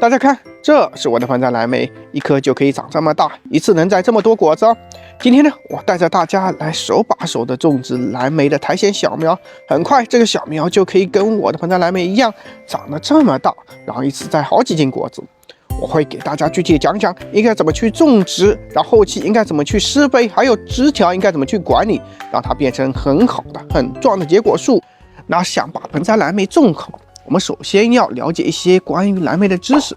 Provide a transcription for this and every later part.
大家看，這是我的盆栽藍莓，一顆就可以長這麼大，一次能摘這麼多果子哦。今天呢，我帶着大家來手把手的種植藍莓的苔蘚小苗，很快这個小苗就可以跟我的盆栽藍莓一樣長得這麼大，然後一次摘好幾斤果子。我會給大家具體講講應該怎麼去種植，然後後期應該怎麼去施肥，還有枝條應該怎麼去管理，讓它變成很好的、很壯的結果樹。那想把盆栽藍莓種好，我們首先要了解一些關於藍莓的知識。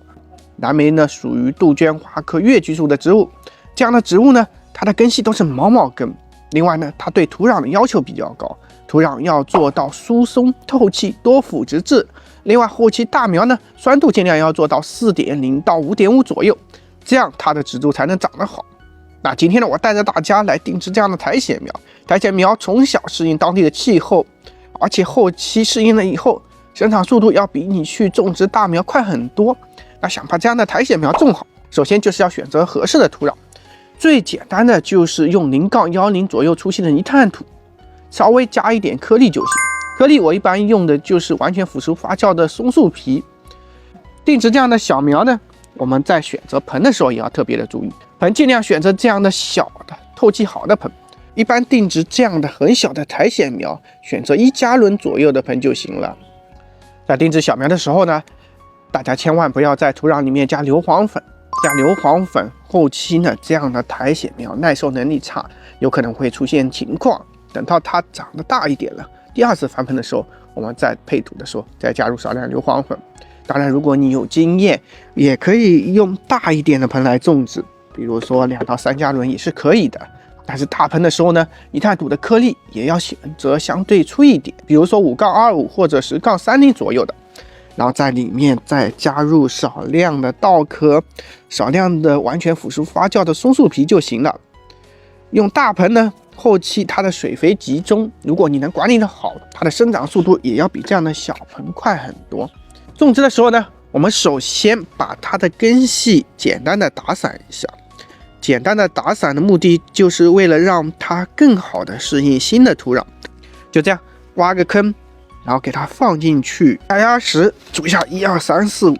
藍莓呢屬於杜鵑花科月菊屬的植物，這樣的植物呢，它的根系都是毛毛根。另外呢，它對土壤的要求比較高，土壤要做到疏鬆透氣、多腐殖质。另外，後期大苗呢，酸度盡量要做到 4.0 到 5.5 左右，這樣它的植株才能長得好。那今天呢，我帶着大家來定制這樣的苔蘚苗。苔蘚苗從小適應當地的氣候，而且後期適應了以後，生長速度要比你去種植大苗快很多。那想把這樣的苔蘚苗種好，首先就是要選擇合適的土壤。最簡單的就是用0-10左右粗細的泥炭土，稍微加一點顆粒就行。顆粒我一般用的就是完全腐熟發酵的松樹皮。定植這樣的小苗呢，我們在選擇盆的時候也要特別的注意，盆盡量選擇這樣的小的、透氣好的盆。一般定植這樣的很小的苔蘚苗，選擇1加侖左右的盆就行了。在定植小苗的時候呢，大家千萬不要在土壤裡面加硫磺粉。加硫磺粉後期呢，這樣的苔蘚苗耐受能力差，有可能會出現情況。等到它長得大一點了，第2次翻盆的時候，我們再配土的時候再加入少量硫磺粉。當然，如果你有經驗，也可以用大一點的盆來種植，比如說2到3加侖也是可以的。但是大盆的時候呢，泥炭土的顆粒也要選擇相對粗一點，比如說5-25或者10-30左右的。然後在裡面再加入少量的稻殼，少量的完全腐熟發酵的松树皮就行了。用大盆呢，後期它的水肥集中，如果你能管理的好，它的生長速度也要比這樣的小盆快很多。種植的時候呢，我們首先把它的根系簡單的打散一下。簡單的打散的目的就是為了讓它更好的適應新的土壤。就這樣挖個坑，然後給它放進去，壓壓實，煮一下1、2、3、4、5，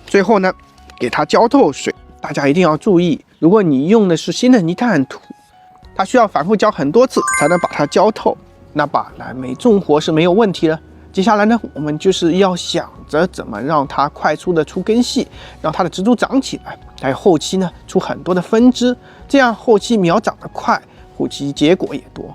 最後呢，給它澆透水。大家一定要注意，如果你用的是新的泥炭土，它需要反复澆很多次才能把它澆透。那把藍莓種活是沒有問題了。接下来呢，我們就是要想着怎麼讓它快速的出根系，讓它的植株長起来，還有後期呢出很多的分支，這樣後期苗長得快，後期結果也多。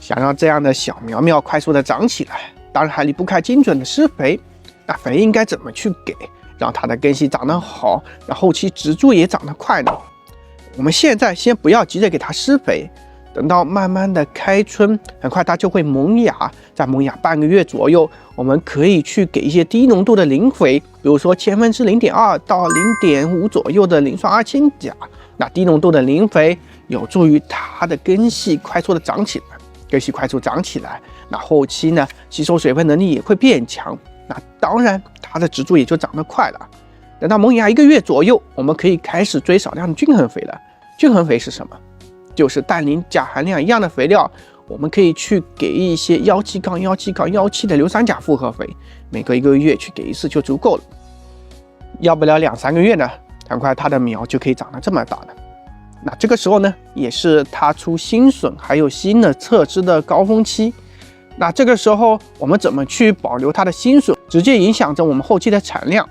想讓這樣的小苗苗快速的長起來，當然還離不開精準的施肥。那肥應該怎麼去給，讓它的根系長得好，讓後期植株也長得快呢？我們現在先不要急着給它施肥，等到慢慢的開春，很快它就會萌芽，在萌芽半個月左右，我們可以去給一些低濃度的磷肥，比如說0.2%到0.5左右的磷酸二氢鉀。那低濃度的磷肥有助於它的根系快速的長起來。根系快速長起來，那後期呢，吸收水分能力也會變強，那當然它的植株也就長得快了。等到萌芽1個月左右，我們可以開始追少量的均衡肥了。均衡肥是什麼？就是氮磷鉀含量一樣的肥料，我們可以去給一些17-17-17的硫酸鉀複合肥，每隔1個月去給1次就足夠了。要不了2、3個月呢，很快它的苗就可以長得這麼大了。那這個時候呢，也是它出新筍還有新的側枝的高峰期。那這個時候我們怎麼去保留它的新筍，直接影響着我們後期的產量。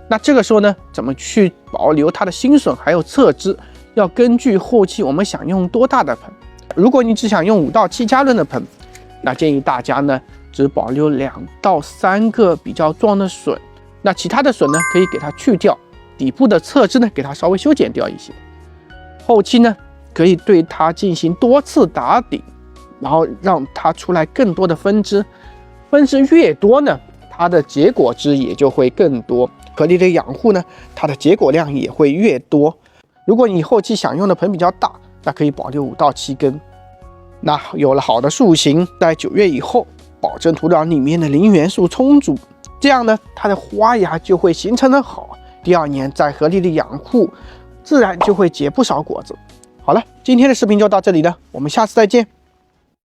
那這個時候呢，怎麼去保留它的新筍還有側枝，要根據後期我們想用多大的盆。如果你只想用5到7加侖的盆，那建議大家呢，只保留2到3個比較壯的筍，那其他的筍呢，可以給它去掉，底部的側枝呢，給它稍微修剪掉一些。後期呢，可以對它進行多次打頂，然後讓它出来更多的分支。分支越多呢，它的結果枝也就會更多。颗粒的養護呢，它的結果量也會越多。如果你後期想用的盆比較大，那可以保留5到7根。那有了好的樹型，在9月以後，保證土壤裡面的磷元素充足，這樣呢，它的花芽就會形成的好。第2年再合理的養護，自然就會結不少果子。好了，今天的視頻就到這裡了，我們下次再見。